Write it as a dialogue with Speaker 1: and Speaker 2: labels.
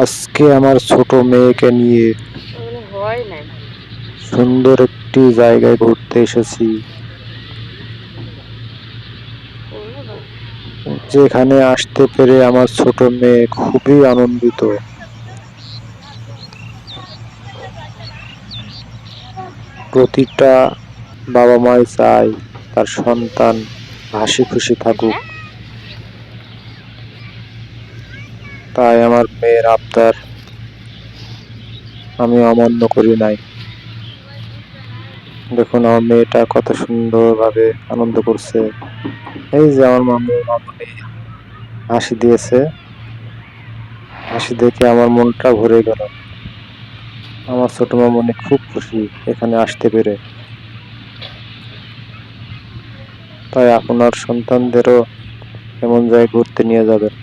Speaker 1: আজকে আমার ছোট মেয়েকে নিয়ে সুন্দর একটি জায়গায় ঘুরতে এসেছি, যেখানে আসতে পেরে আমার ছোট মেয়ে খুবই আনন্দিত। প্রতিটা বাবা মাই চায় তার সন্তান হাসি খুশি থাকুক, তাই আমার মেয়ের আবদার আমি অমান্য করি নাই। দেখুন আমার মেয়েটা কত সুন্দর ভাবে আনন্দ করছে। এই যে আমার মামুনি হাসি দিয়েছে, হাসি দেখে আমার মনটা ভরে গেল। আমার ছোট মামুনি খুব খুশি এখানে আসতে পেরে। তাই আপনার সন্তানদেরও এমন জায়গায় ঘুরতে নিয়ে যাবেন।